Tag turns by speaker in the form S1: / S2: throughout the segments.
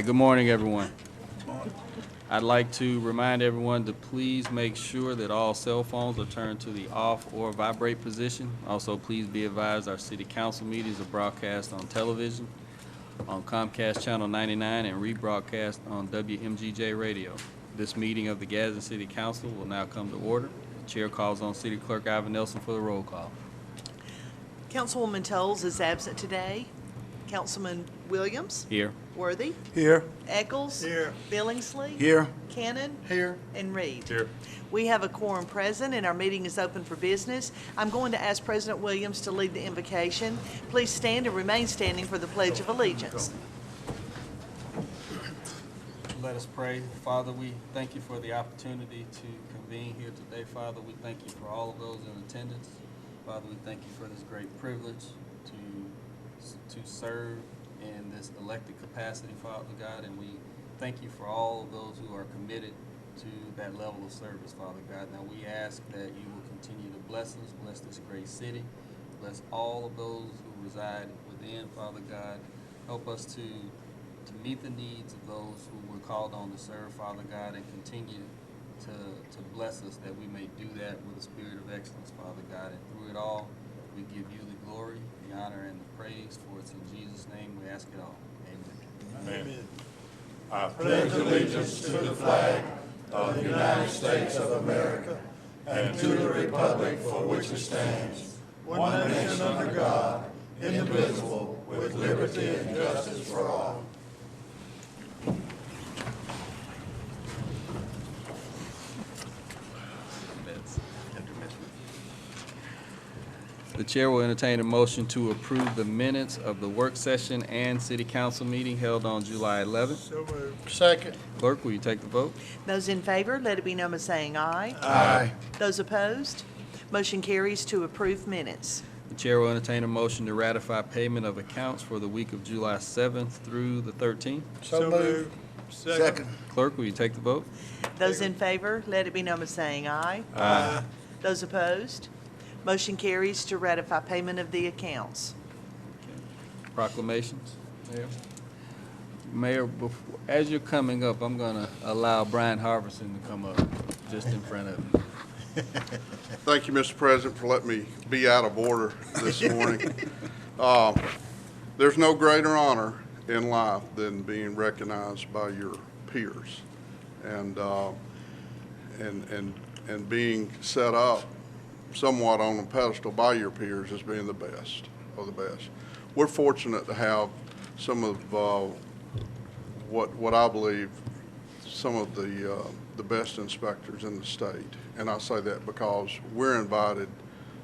S1: right, good morning, everyone. I'd like to remind everyone to please make sure that all cell phones are turned to the off or vibrate position. Also, please be advised our city council meetings are broadcast on television, on Comcast Channel 99, and rebroadcast on WMGJ Radio. This meeting of the Gadsden City Council will now come to order. The chair calls on City Clerk Ivan Nelson for the roll call.
S2: Councilwoman Toles is absent today. Councilman Williams?
S1: Here.
S2: Worthy?
S3: Here.
S2: Eccles?
S3: Here.
S2: Billingsley?
S3: Here.
S2: Cannon?
S3: Here.
S2: And Reed?
S3: Here.
S2: We have a quorum present, and our meeting is open for business. I'm going to ask President Williams to lead the invocation. Please stand and remain standing for the Pledge of Allegiance.
S1: Let us pray. Father, we thank you for the opportunity to convene here today. Father, we thank you for all of those in attendance. Father, we thank you for this great privilege to serve in this elected capacity, Father God, and we thank you for all of those who are committed to that level of service, Father God. Now we ask that you will continue to bless us, bless this great city, bless all of those who reside within, Father God. Help us to meet the needs of those who were called on to serve, Father God, and continue to bless us that we may do that with a spirit of excellence, Father God. And through it all, we give you the glory, the honor, and the praise. For it's in Jesus' name we ask it all. Amen.
S4: Amen. I pledge allegiance to the flag of the United States of America and to the republic for which it stands, one nation under God, indivisible, with liberty and justice for all.
S1: The chair will entertain a motion to approve the minutes of the work session and city council meeting held on July 11th.
S3: So moved. Second.
S1: Clerk, will you take the vote?
S2: Those in favor, let it be known by saying aye.
S3: Aye.
S2: Those opposed, motion carries to approve minutes.
S1: The chair will entertain a motion to ratify payment of accounts for the week of July 7th through the 13th.
S3: So moved. Second.
S1: Clerk, will you take the vote?
S2: Those in favor, let it be known by saying aye.
S3: Aye.
S2: Those opposed, motion carries to ratify payment of the accounts.
S1: Proclamations. Mayor, as you're coming up, I'm going to allow Brian Harvison to come up just in front of you.
S5: Thank you, Mr. President, for letting me be out of order this morning. There's no greater honor in life than being recognized by your peers and being set up somewhat on a pedestal by your peers as being the best of the best. We're fortunate to have some of what I believe some of the best inspectors in the state, and I say that because we're invited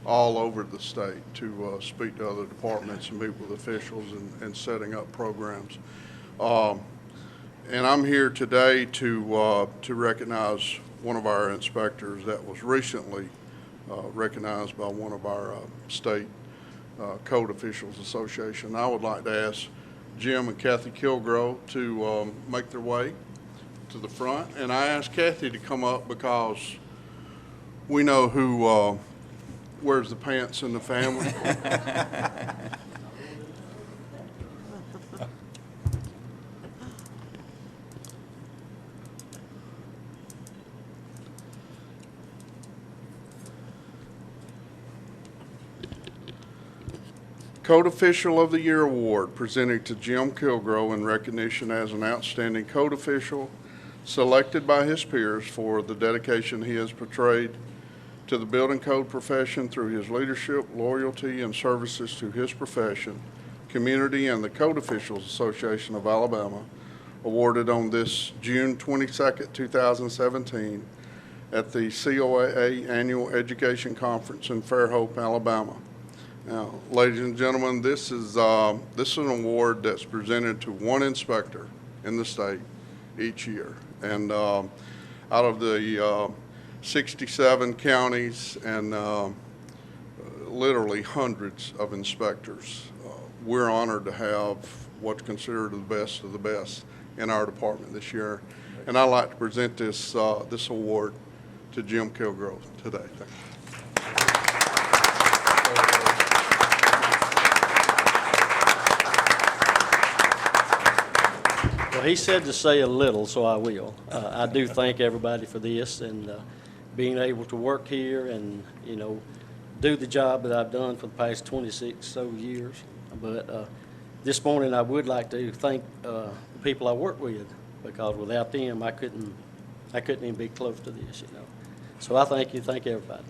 S5: all over the state to speak to other departments and meet with officials and setting up programs. And I'm here today to recognize one of our inspectors that was recently recognized by one of our state Code Officials Association. I would like to ask Jim and Kathy Kilgrove to make their way to the front, and I asked Kathy to come up because we know who wears the pants in the family. Code Official of the Year Award presented to Jim Kilgrove in recognition as an outstanding code official selected by his peers for the dedication he has portrayed to the building code profession through his leadership, loyalty, and services to his profession, community, and the Code Officials Association of Alabama, awarded on this June 22nd, 2017 at the COAA Annual Education Conference in Fairhope, Alabama. Now, ladies and gentlemen, this is an award that's presented to one inspector in the state each year. And out of the 67 counties and literally hundreds of inspectors, we're honored to have what's considered the best of the best in our department this year. And I'd like to present this award to Jim Kilgrove today. Thank you.
S3: Well,
S6: he said to say a little, so I will. I do thank everybody for this and being able to work here and, do the job that I've done for the past 26 so years. But this morning, I would like to thank the people I work with, because without them, I couldn't even be close to this, So I thank you, thank everybody.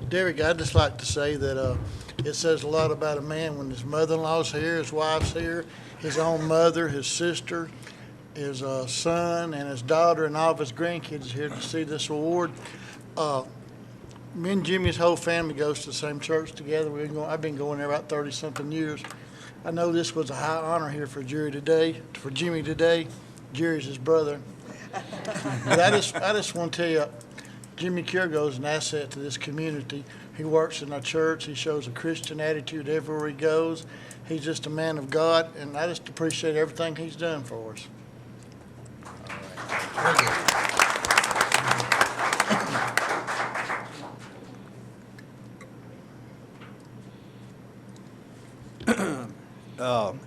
S3: Derek, I'd just like to say that it says a lot about a man when his mother-in-law's here, his wife's here, his own mother, his sister, his son, and his daughter, and all of his grandkids are here to see this award. Me and Jimmy's whole family goes to the same church together. I've been going there about 30-something years. I know this was a high honor here for Jimmy today. Jerry's his brother. But I just want to tell you, Jimmy Kirgo is an asset to this community. He works in our church. He shows a Christian attitude everywhere he goes. He's just a man of God, and I just appreciate everything he's done for us.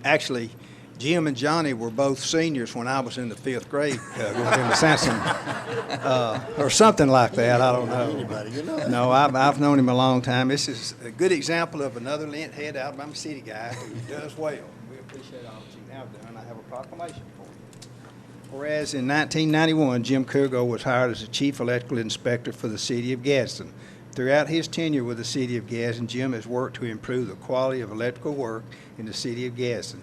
S7: Actually, Jim and Johnny were both seniors when I was in the 5th grade going into Sansom, or something like that. I don't know. No, I've known him a long time. This is a good example of another lint head Alabama City guy who does well. We appreciate all that you have done. I have a proclamation for you. Whereas in 1991, Jim Kirgo was hired as the Chief Electrical Inspector for the City of Gadsden. Throughout his tenure with the City of Gadsden, Jim has worked to improve the quality of electrical work in the City of Gadsden.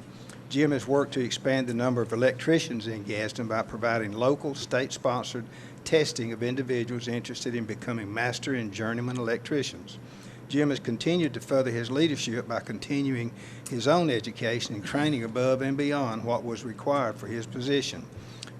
S7: Jim has worked to expand the number of electricians in Gadsden by providing local, state-sponsored testing of individuals interested in becoming master and journeyman electricians. Jim has continued to further his leadership by continuing his own education and training above and beyond what was required for his position,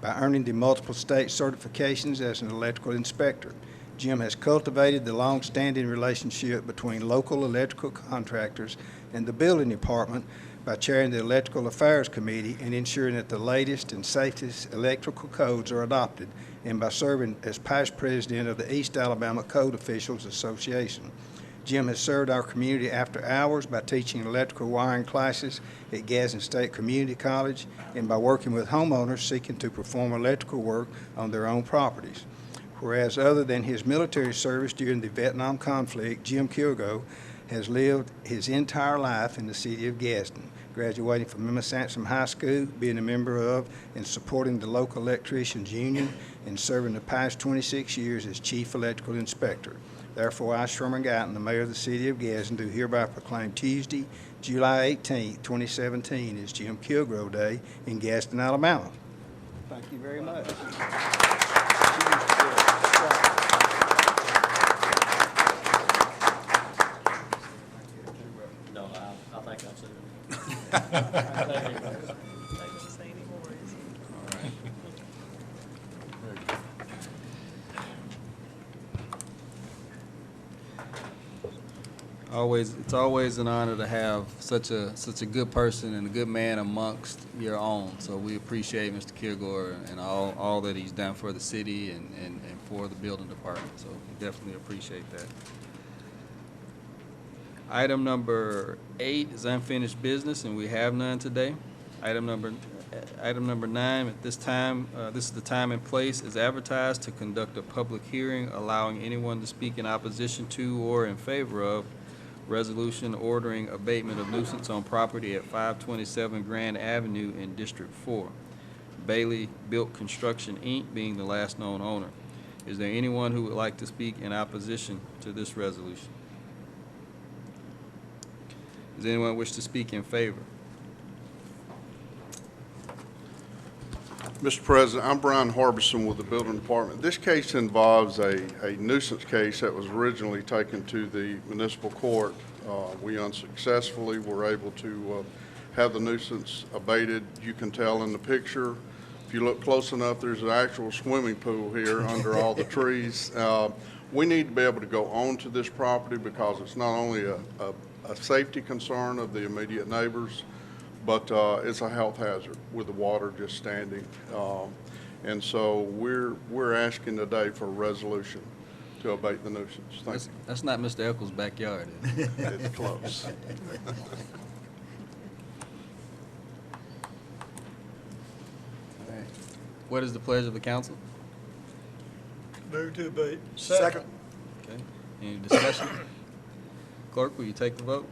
S7: by earning the multiple state certifications as an electrical inspector. Jim has cultivated the long-standing relationship between local electrical contractors and the building department by chairing the Electrical Affairs Committee and ensuring that the latest and safest electrical codes are adopted, and by serving as past president of the East Alabama Code Officials Association. Jim has served our community after hours by teaching electrical wiring classes at Gadsden State Community College and by working with homeowners seeking to perform electrical work on their own properties. Whereas other than his military service during the Vietnam conflict, Jim Kirgo has lived his entire life in the City of Gadsden, graduating from Emma Sansom High School, being a member of and supporting the local electricians union, and serving the past 26 years as Chief Electrical Inspector. Therefore, I, Sherman Guyton, the Mayor of the City of Gadsden, do hereby proclaim Tuesday, July 18, 2017 as Jim Kirgo Day in Gadsden, Alabama. Thank you very much.
S6: No, I think I've said it.
S1: It's always an honor to have such a good person and a good man amongst your own. So we appreciate Mr. Kilgore and all that he's done for the city and for the building department. So we definitely appreciate that. Item number 8 is unfinished business, and we have none today. Item number 9, at this time, this is the time and place, is advertised to conduct a public hearing allowing anyone to speak in opposition to or in favor of resolution ordering abatement of nuisance on property at 527 Grand Avenue in District 4. Bailey Built Construction, Inc. being the last known owner. Is there anyone who would like to speak in opposition to this resolution? Does anyone wish to speak in favor?
S5: Mr. President, I'm Brian Harbison with the Building Department. This case involves a nuisance case that was originally taken to the municipal court. We unsuccessfully were able to have the nuisance abated. You can tell in the picture, if you look close enough, there's an actual swimming pool here under all the trees. We need to be able to go onto this property because it's not only a safety concern of the immediate neighbors, but it's a health hazard with the water just standing. And so we're asking today for a resolution to abate the nuisance. Thank you.
S1: That's not Mr. Eccles' backyard, is it?
S5: It's close.
S1: All right. What is the pleasure of the council?
S4: Move to abate.
S3: Second.
S1: Okay. Any discussion? Clerk, will you take the vote?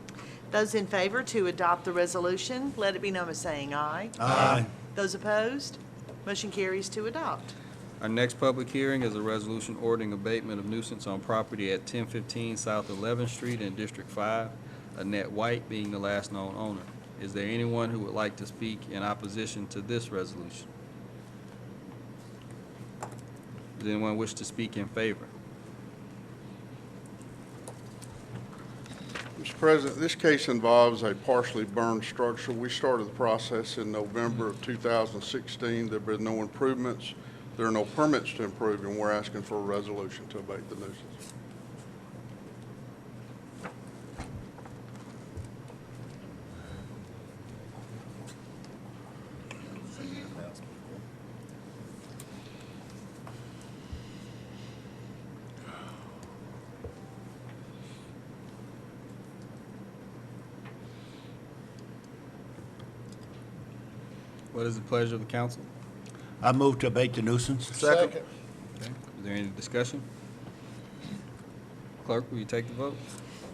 S2: Those in favor to adopt the resolution, let it be known by saying aye.
S4: Aye.
S2: Those opposed, motion carries to adopt.
S1: Our next public hearing is a resolution ordering abatement of nuisance on property at 1015 South 11th Street in District 5, Annette White being the last known owner. Is there anyone who would like to speak in opposition to this resolution? Does anyone wish to speak in favor?
S5: Mr. President, this case involves a partially burned structure. We started the process in November of 2016. There have been no improvements. There are no permits to improve, and we're asking for a resolution to abate the nuisance.
S1: What is the pleasure of the council?
S8: I move to abate the nuisance.
S3: Second.
S1: Okay. Is there any discussion? Clerk, will you take the vote?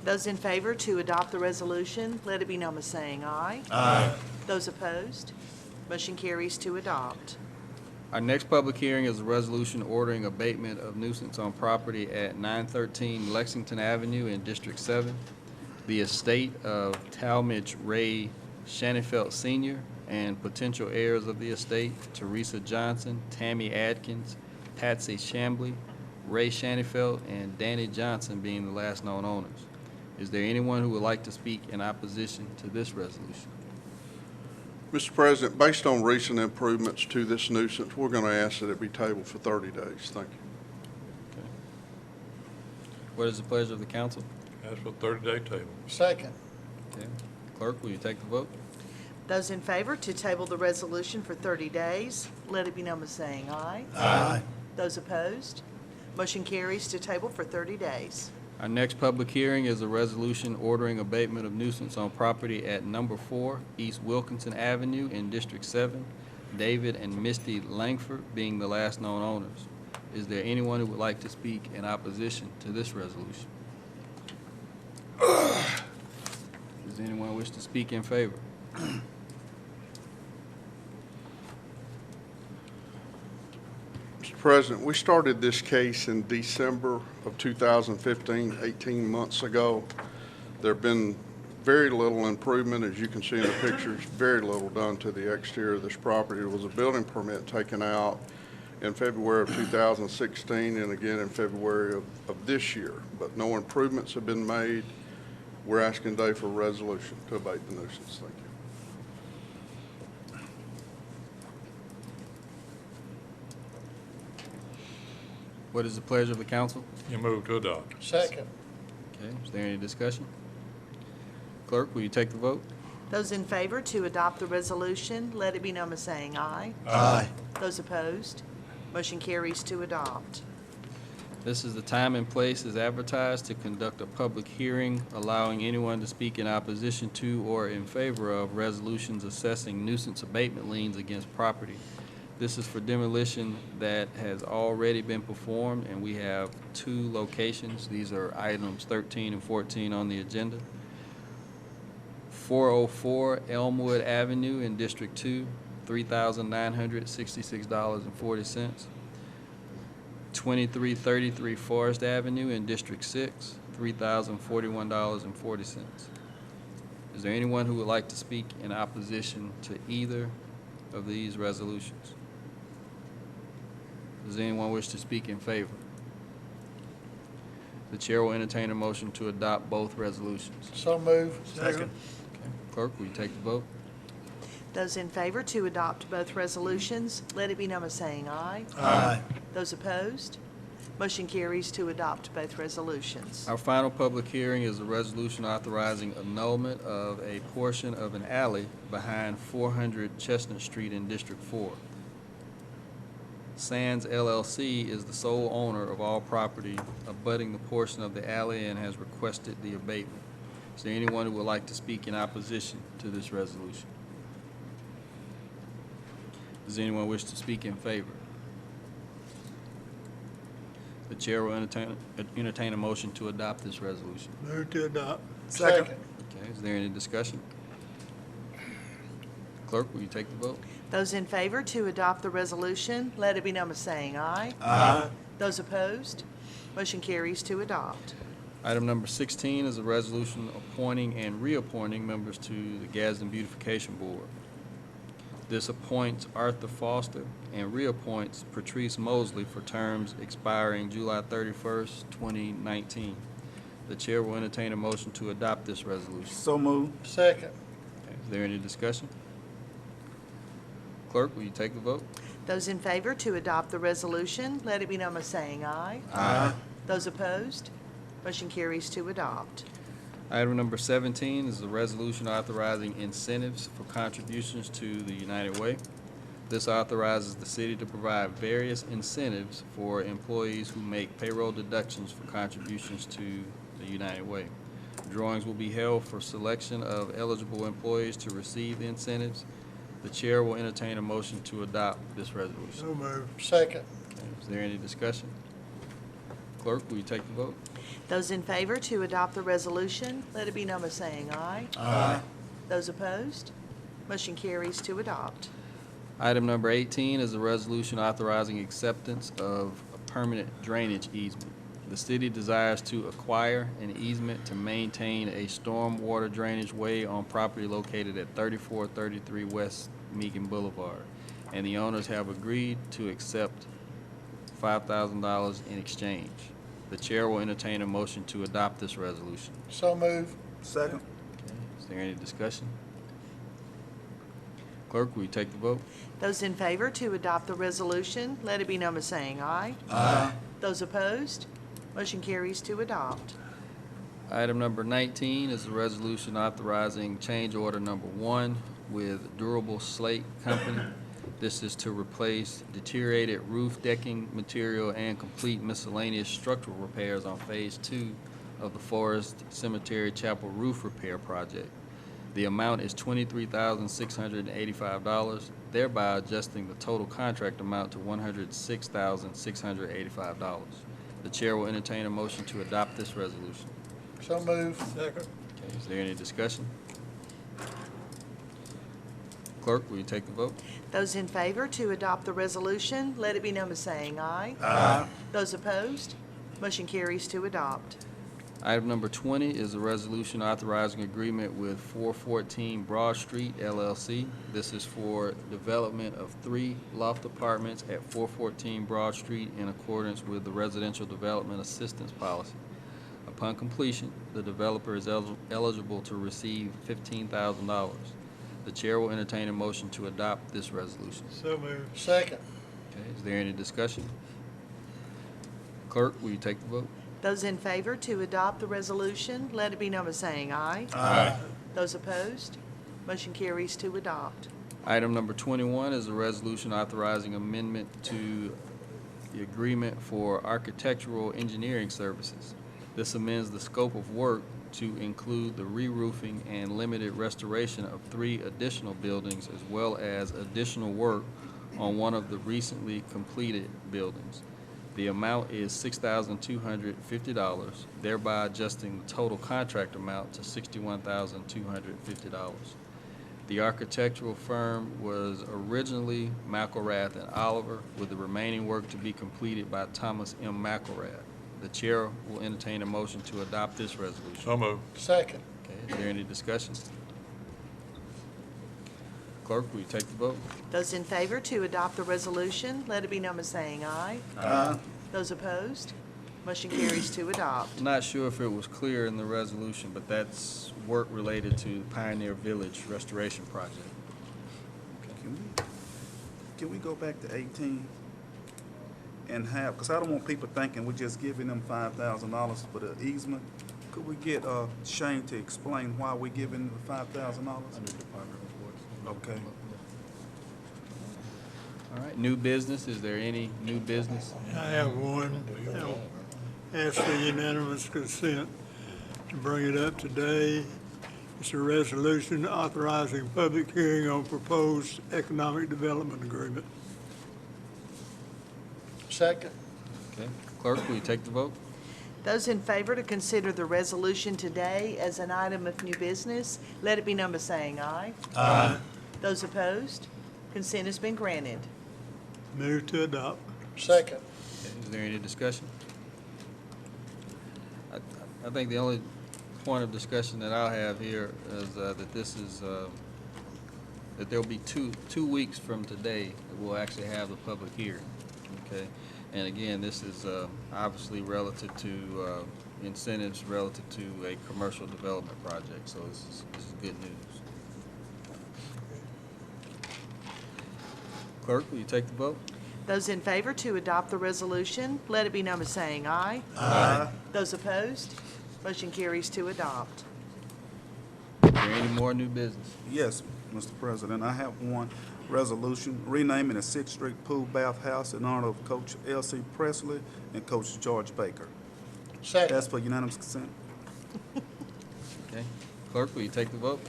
S2: Those in favor to adopt the resolution, let it be known by saying aye.
S8: Aye.
S2: Those opposed, motion carries to adopt.
S1: Our next public hearing is a resolution ordering abatement of nuisance on property at 913 Lexington Avenue in District 7, the estate of Talmadge Ray Shanafelt Sr. and potential heirs of the estate, Teresa Johnson, Tammy Adkins, Patsy Chambly, Ray Shanafelt, and Danny Johnson being the last known owners. Is there anyone who would like to speak in opposition to this resolution?
S5: Mr. President, based on recent improvements to this nuisance, we're going to ask that it be tabled for 30 days. Thank you.
S1: Okay. What is the pleasure of the council?
S4: Ask for 30-day table.
S3: Second.
S1: Okay. Clerk, will you take the vote?
S2: Those in favor to table the resolution for 30 days, let it be known by saying aye.
S8: Aye.
S2: Those opposed, motion carries to table for 30 days.
S1: Our next public hearing is a resolution ordering abatement of nuisance on property at number 4 East Wilkinson Avenue in District 7, David and Misty Langford being the last known owners. Is there anyone who would like to speak in opposition to this resolution? Does anyone wish to speak in favor?
S5: Mr. President, we started this case in December of 2015, 18 months ago. There have been very little improvement, as you can see in the pictures, very little done to the exterior of this property. There was a building permit taken out in February of 2016 and again in February of this year, but no improvements have been made. We're asking today for a resolution to abate the nuisance. Thank you.
S1: What is the pleasure of the council?
S4: You move to adopt.
S3: Second.
S1: Okay, is there any discussion? Clerk, will you take the vote?
S2: Those in favor to adopt the resolution, let it be known by saying aye.
S8: Aye.
S2: Those opposed, motion carries to adopt.
S1: This is the time and place as advertised to conduct a public hearing allowing anyone to speak in opposition to or in favor of resolutions assessing nuisance abatement liens against property. This is for demolition that has already been performed, and we have 2 locations. These are items 13 and 14 on the agenda. 404 Elmwood Avenue in District 2, $3,966.40. 2333 Forest Avenue in District 6, $3,041.40. Is there anyone who would like to speak in opposition to either of these resolutions? Does anyone wish to speak in favor? The chair will entertain a motion to adopt both resolutions.
S3: So move.
S8: Second.
S1: Okay. Clerk, will you take the vote?
S2: Those in favor to adopt both resolutions, let it be known by saying aye.
S8: Aye.
S2: Those opposed, motion carries to adopt both resolutions.
S1: Our final public hearing is a resolution authorizing annulment of a portion of an alley behind 400 Chestnut Street in District 4. Sands LLC is the sole owner of all property abutting the portion of the alley and has requested the abatement. Is there anyone who would like to speak in opposition to this resolution? Does anyone wish to speak in favor? The chair will entertain a motion to adopt this resolution.
S3: Move to adopt.
S4: Second.
S1: Okay, is there any discussion? Clerk, will you take the vote?
S2: Those in favor to adopt the resolution, let it be known by saying aye.
S4: Aye.
S2: Those opposed, motion carries to adopt.
S1: Item number 16 is a resolution appointing and reappointing members to the Gadsden Beautification Board. This appoints Arthur Foster and reappoints Patrice Mosley for terms expiring July 31st, 2019. The chair will entertain a motion to adopt this resolution.
S4: So moved.
S3: Second.
S1: Okay, is there any discussion? Clerk, will you take the vote?
S2: Those in favor to adopt the resolution, let it be known by saying aye.
S4: Aye.
S2: Those opposed, motion carries to adopt.
S1: Item number 17 is a resolution authorizing incentives for contributions to the United Way. This authorizes the city to provide various incentives for employees who make payroll deductions for contributions to the United Way. Drawings will be held for selection of eligible employees to receive the incentives. The chair will entertain a motion to adopt this resolution.
S3: So moved. Second.
S1: Okay, is there any discussion? Clerk, will you take the vote?
S2: Those in favor to adopt the resolution, let it be known by saying aye.
S4: Aye.
S2: Those opposed, motion carries to adopt.
S1: Item number 18 is a resolution authorizing acceptance of a permanent drainage easement. The city desires to acquire an easement to maintain a stormwater drainage way on property located at 3433 West Meakin Boulevard, and the owners have agreed to accept $5,000 in exchange. The chair will entertain a motion to adopt this resolution.
S3: So moved.
S4: Second.
S1: Okay, is there any discussion? Clerk, will you take the vote?
S2: Those in favor to adopt the resolution, let it be known by saying aye.
S4: Aye.
S2: Those opposed, motion carries to adopt.
S1: Item number 19 is a resolution authorizing change order number 1 with Durable Slate Company. This is to replace deteriorated roof decking material and complete miscellaneous structural repairs on Phase 2 of the Forest Cemetery Chapel roof repair project. The amount is $23,685, thereby adjusting the total contract amount to $106,685. The chair will entertain a motion to adopt this resolution.
S3: So moved. Second.
S1: Okay, is there any discussion? Clerk, will you take the vote?
S2: Those in favor to adopt the resolution, let it be known by saying aye.
S4: Aye.
S2: Those opposed, motion carries to adopt.
S1: Item number 20 is a resolution authorizing agreement with 414 Broad Street LLC. This is for development of 3 loft apartments at 414 Broad Street in accordance with the Residential Development Assistance Policy. Upon completion, the developer is eligible to receive $15,000. The chair will entertain a motion to adopt this resolution.
S3: So moved. Second.
S1: Okay, is there any discussion? Clerk, will you take the vote?
S2: Those in favor to adopt the resolution, let it be known by saying aye.
S4: Aye.
S2: Those opposed, motion carries to adopt.
S1: Item number 21 is a resolution authorizing amendment to the agreement for architectural engineering services. This amends the scope of work to include the re-roofing and limited restoration of 3 additional buildings, as well as additional work on one of the recently completed buildings. The amount is $6,250, thereby adjusting the total contract amount to $61,250. The architectural firm was originally McElrath and Oliver, with the remaining work to be completed by Thomas M. McElrath. The chair will entertain a motion to adopt this resolution.
S4: So moved.
S3: Second.
S1: Okay, is there any discussion? Clerk, will you take the vote?
S2: Those in favor to adopt the resolution, let it be known by saying aye.
S4: Aye.
S2: Those opposed, motion carries to adopt.
S1: Not sure if it was clear in the resolution, but that's work related to the Pioneer Village Restoration Project.
S9: Can we go back to 18 and have, because I don't want people thinking we're just giving them $5,000 for the easement. Could we get Shane to explain why we're giving the $5,000?
S1: Under Department Reports.
S9: Okay.
S1: All right, new business, is there any new business?
S10: I have one. I'll ask for unanimous consent to bring it up today. It's a resolution authorizing public hearing on proposed economic development agreement.
S3: Second.
S1: Okay, clerk, will you take the vote?
S2: Those in favor to consider the resolution today as an item of new business, let it be known by saying aye.
S8: Aye.
S2: Those opposed, consent has been granted.
S10: Move to adopt.
S3: Second.
S1: Okay, is there any discussion? I think the only point of discussion that I'll have here is that this is, that there'll be two weeks from today that we'll actually have the public hearing, okay? And again, this is obviously relative to incentives relative to a commercial development project, so this is good news. Clerk, will you take the vote?
S2: Those in favor to adopt the resolution, let it be known by saying aye.
S8: Aye.
S2: Those opposed, motion carries to adopt.
S1: Is there any more new business?
S9: Yes, Mr. President, I have one resolution renaming the 6th Street Pool Bath House in honor of Coach L.C. Presley and Coach George Baker.
S3: Second.
S9: Ask for unanimous consent.
S1: Okay, clerk, will you take the vote?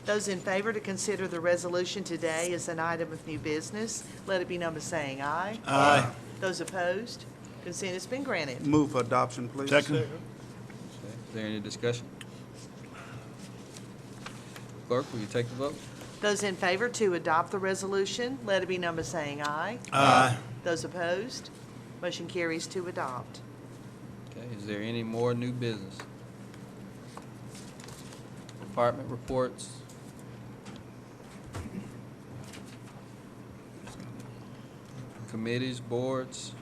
S2: Those in favor to consider the resolution today as an item of new business, let it be known by saying aye.
S8: Aye.
S2: Those opposed, consent has been granted.
S9: Move for adoption, please.
S8: Second.
S1: Okay, is there any discussion? Clerk, will you take the vote?
S2: Those in favor to adopt the resolution, let it be known by saying aye.
S8: Aye.
S2: Those opposed, motion carries to adopt.
S1: Okay, is there any more new business? Department reports? Committees, boards?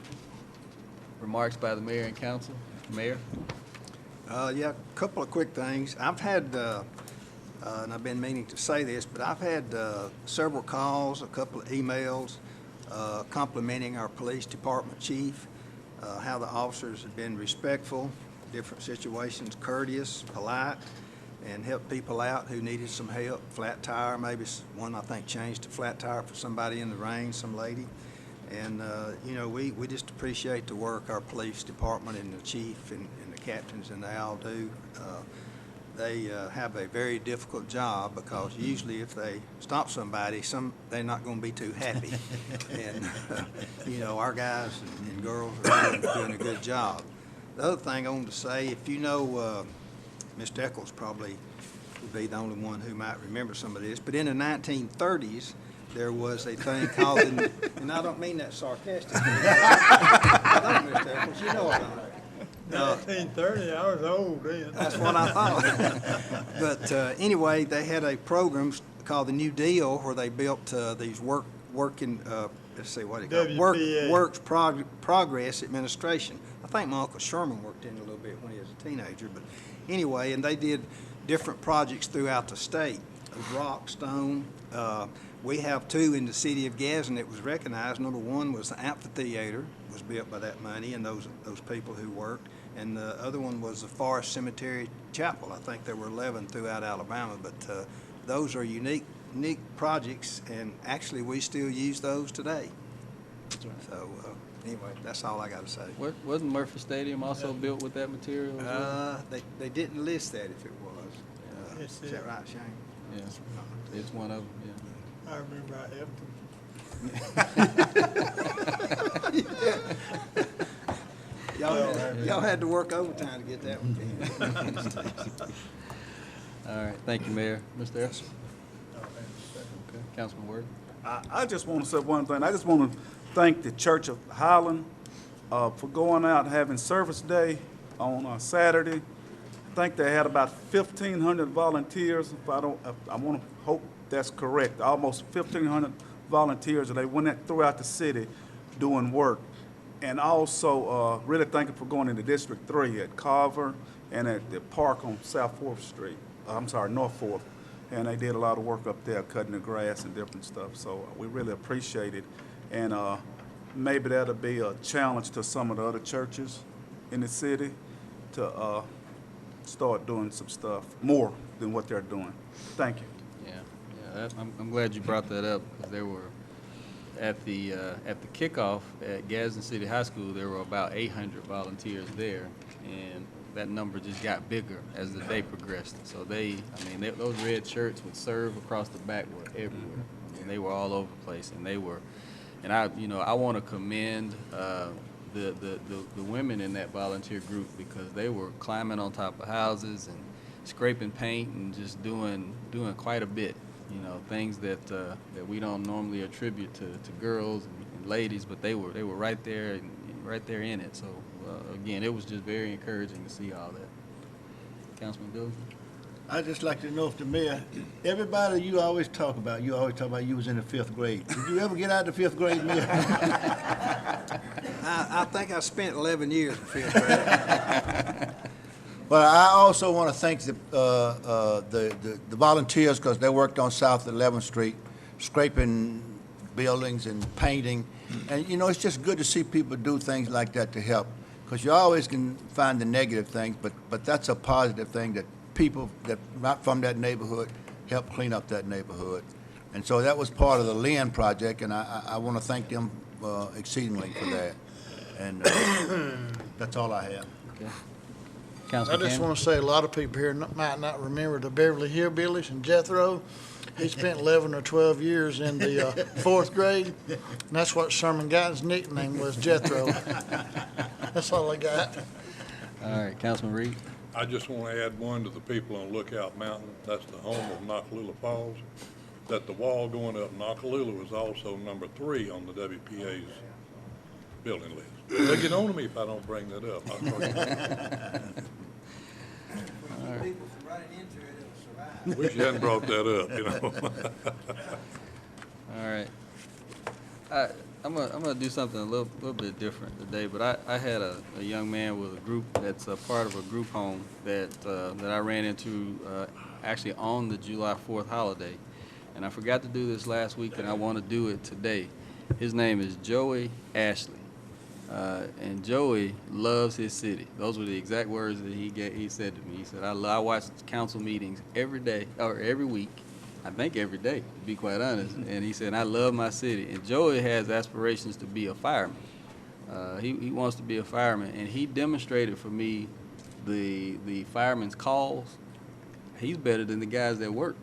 S1: Remarks by the mayor and council? Mayor?
S7: Yeah, a couple of quick things. I've had, and I've been meaning to say this, but I've had several calls, a couple of emails complimenting our police department chief, how the officers have been respectful, different situations, courteous, polite, and helped people out who needed some help. Flat tire, maybe one I think changed a flat tire for somebody in the rain, some lady. And, you know, we just appreciate the work our police department and the chief and the captains and they all do. They have a very difficult job because usually if they stop somebody, they're not going to be too happy. And, you know, our guys and girls are doing a good job. The other thing I wanted to say, if you know, Mr. Eccles probably would be the only one who might remember some of this, but in the 1930s, there was a thing called, and I don't mean that sarcastically. I don't, Mr. Eccles, you know what I mean.
S10: 1930, I was old then.
S7: That's what I thought. But anyway, they had a program called the New Deal where they built these working, let's see what it called,
S10: WPA.
S7: Works Progress Administration. I think my Uncle Sherman worked in it a little bit when he was a teenager. But anyway, and they did different projects throughout the state, rock, stone. We have two in the city of Gadsden that was recognized. Number one was the amphitheater, was built by that money and those people who worked. And the other one was the Forest Cemetery Chapel. I think there were 11 throughout Alabama, but those are unique projects, and actually we still use those today. So anyway, that's all I got to say.
S1: Wasn't Murphy Stadium also built with that material as well?
S7: They didn't list that if it was.
S10: Yes,
S7: Is that right, Shane?
S1: Yeah, it's one of them, yeah.
S10: I remember I helped them.
S7: Y'all had to work overtime to get that one.
S1: All right, thank you, Mayor. Mr. Ellis? Okay, Councilman Word?
S9: I just want to say one thing. I just want to thank the Church of Highland for going out and having service day on Saturday. I think they had about 1,500 volunteers. I want to hope that's correct. Almost 1,500 volunteers, and they went throughout the city doing work. And also really thank you for going into District 3 at Carver and at the park on South 4th Street. North 4th. And they did a lot of work up there, cutting the grass and different stuff. So we really appreciate it. And maybe that'll be a challenge to some of the other churches in the city to start doing some stuff more than what they're doing. Thank you.
S1: Yeah, I'm glad you brought that up, because there were at the kickoff at Gadsden City High School, there were about 800 volunteers there, and that number just got bigger as the day progressed. So those red shirts would serve across the back were everywhere. I mean, they were all over the place, and I want to commend the women in that volunteer group, because they were climbing on top of houses and scraping paint and just doing quite a bit. Things that we don't normally attribute to girls and ladies, but they were right there and right there in it. So again, it was just very encouraging to see all that. Councilman Bill?
S8: I'd just like to know if the mayor, everybody you always talk about you was in the 5th grade. Did you ever get out of the 5th grade, Mayor?
S7: I think I spent 11 years in 5th grade.
S8: Well, I also want to thank the volunteers, because they worked on South 11th Street, scraping buildings and painting. And, it's just good to see people do things like that to help, because you always can find the negative things, but that's a positive thing, that people that not from that neighborhood help clean up that neighborhood. And so that was part of the Lynn project, and I want to thank them exceedingly for that. And that's all I have.
S1: Okay.
S3: I
S1: Councilman
S3: just
S1: Campbell?
S3: want to say a lot of people here might not remember the Beverly Hillbillies and Jethro. He spent 11 or 12 years in the 4th grade, and that's what Sherman Guyton's nickname was, Jethro. That's all I got.
S1: All right, Councilman Reed?
S4: I just want to add one to the people on Lookout Mountain. That's the home of Nakalula Falls. That the wall going up Nakalula was also number 3 on the WPA's building list. They'll get on to me if I don't bring that up.
S7: People from running into it, it'll survive.
S4: Wish you hadn't brought that up,
S1: All right. I'm gonna do something a little bit different today, but I had a young man with a group that's a part of a group home that I ran into actually on the July 4th holiday, and I forgot to do this last week, and I want to do it today. His name is Joey Ashley, and Joey loves his city. Those were the exact words that he said to me. He said, I watch council meetings every day or every week. I think every day, to be quite honest. And he said, I love my city. And Joey has aspirations to be a fireman. He wants to be a fireman. And he demonstrated for me the fireman's calls. He's better than the guys that work.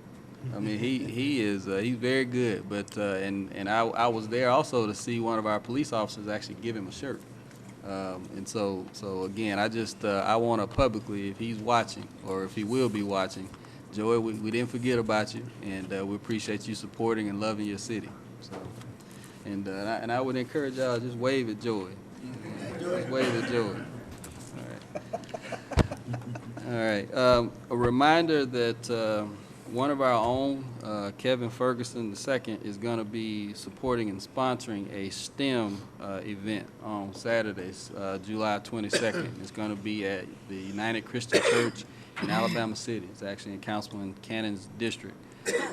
S1: I mean, he's very good. But and I was there also to see one of our police officers actually give him a shirt. And so again, I want to publicly, if he's watching or if he will be watching, Joey, we didn't forget about you, and we appreciate you supporting and loving your city. So, and I would encourage y'all, just wave at Joey. Just wave at Joey. All right. A reminder that one of our own, Kevin Ferguson II, is going to be supporting and sponsoring a STEM event on Saturdays, July 22nd. It's going to be at the United Christian Church in Alabama City. It's actually in Councilman Cannon's district.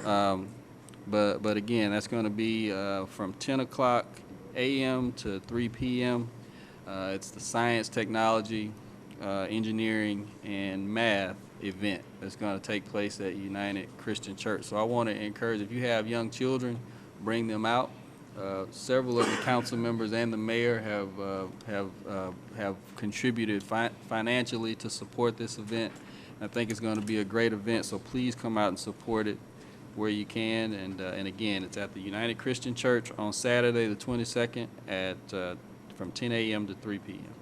S1: But again, that's going to be from 10 o'clock a.m. to 3 p.m. It's the science, technology, engineering, and math event that's going to take place at United Christian Church. So I want to encourage, if you have young children, bring them out. Several of the council members and the mayor have contributed financially to support this event. I think it's going to be a great event, so please come out and support it where you can. And again, it's at the United Christian Church on Saturday, the 22nd, from 10 a.m. to 3 p.m.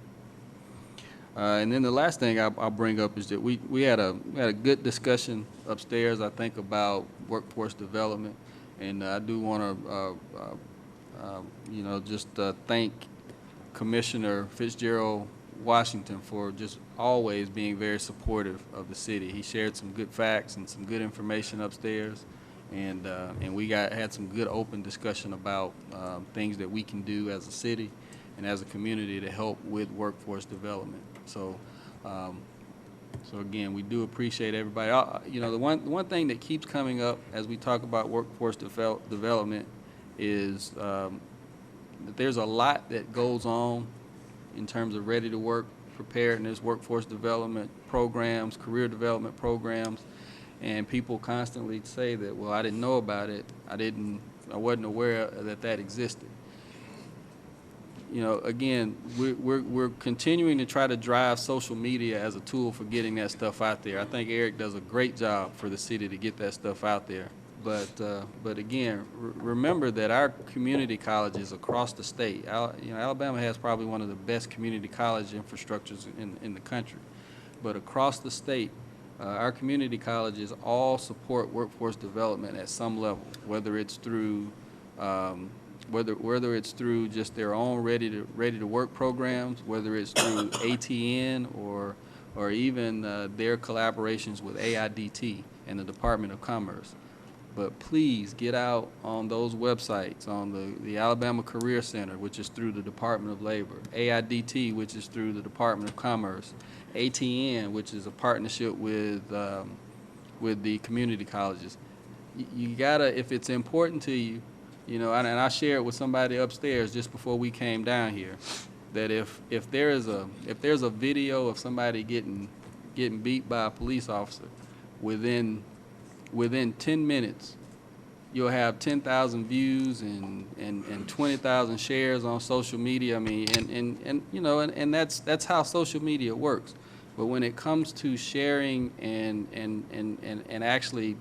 S1: And then the last thing I'll bring up is that we had a good discussion upstairs, I think, about workforce development, and I do want to just thank Commissioner Fitzgerald Washington for just always being very supportive of the city. He shared some good facts and some good information upstairs, and we had some good open discussion about things that we can do as a city and as a community to help with workforce development. So again, we do appreciate everybody. The one thing that keeps coming up as we talk about workforce development is that there's a lot that goes on in terms of ready to work preparedness, workforce development programs, career development programs, and people constantly say that, well, I didn't know about it, I didn't I wasn't aware that that existed. You know, again, we're continuing to try to drive social media as a tool for getting that stuff out there. I think Eric does a great job for the city to get that stuff out there. But again, remember that our community colleges across the state, you know, Alabama has probably one of the best community college infrastructures in the country. But across the state, our community colleges all support workforce development at some level, whether it's through whether it's through just their own ready to work programs, whether it's through ATN or even their collaborations with AIDT and the Department of Commerce. But please get out on those websites, on the Alabama Career Center, which is through the Department of Labor, AIDT, which is through the Department of Commerce, ATN, which is a partnership with the community colleges. You gotta, if it's important to you, you know, and I shared with somebody upstairs just before we came down here, that if there's a video of somebody getting beat by a police officer, within 10 minutes, you'll have 10,000 views and 20,000 shares on social media. I mean, and you know, and that's how social media works. But when it comes to sharing and actually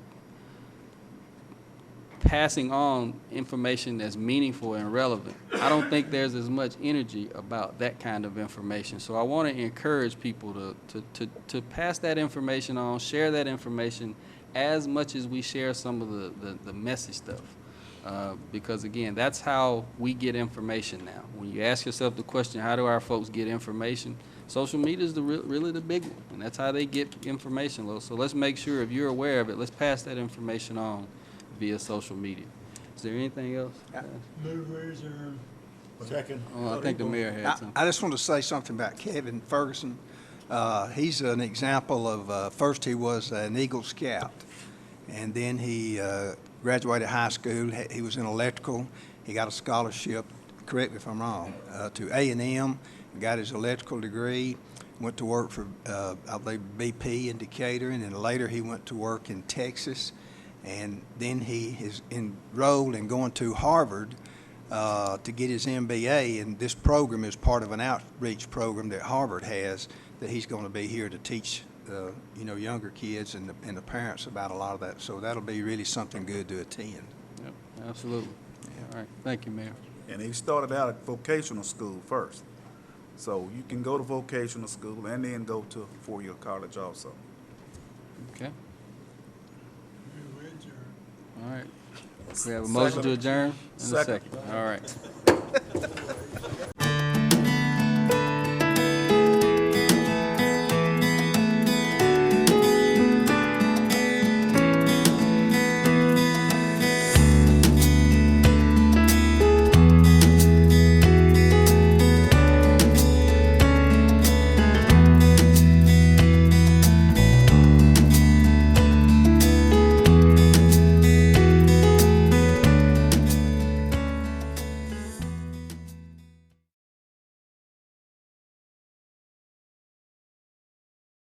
S1: passing on information that's meaningful and relevant, I don't think there's as much energy about that kind of information. So I want to encourage people to pass that information on, share that information as much as we share some of the messy stuff. Because again, that's how we get information now. When you ask yourself the question, how do our folks get information? Social media is really the big one, and that's how they get information. So let's make sure, if you're aware of it, let's pass that information on via social media. Is there anything else?
S10: Move adjourned.
S4: Second.
S1: Oh, I think the mayor had something.
S7: I just want to say something about Kevin Ferguson. He's an example of, first he was an Eagle Scout, and then he graduated high school. He was in electrical. He got a scholarship, correct me if I'm wrong, to A&M, got his electrical degree, went to work for, I believe, BP in Decatur, and then later he went to work in Texas. And then he is enrolled in going to Harvard to get his MBA, and this program is part of an outreach program that Harvard has, that he's going to be here to teach you know, younger kids and the parents about a lot of that. So that'll be really something good to attend.
S1: Yep, absolutely. All right, thank you, Mayor.
S9: And he started out at vocational school first. So you can go to vocational school and then go to a four-year college also.
S1: Okay,
S10: Move adjourned.
S1: all right. We have a motion to adjourn and a
S9: Second.
S1: second. All right.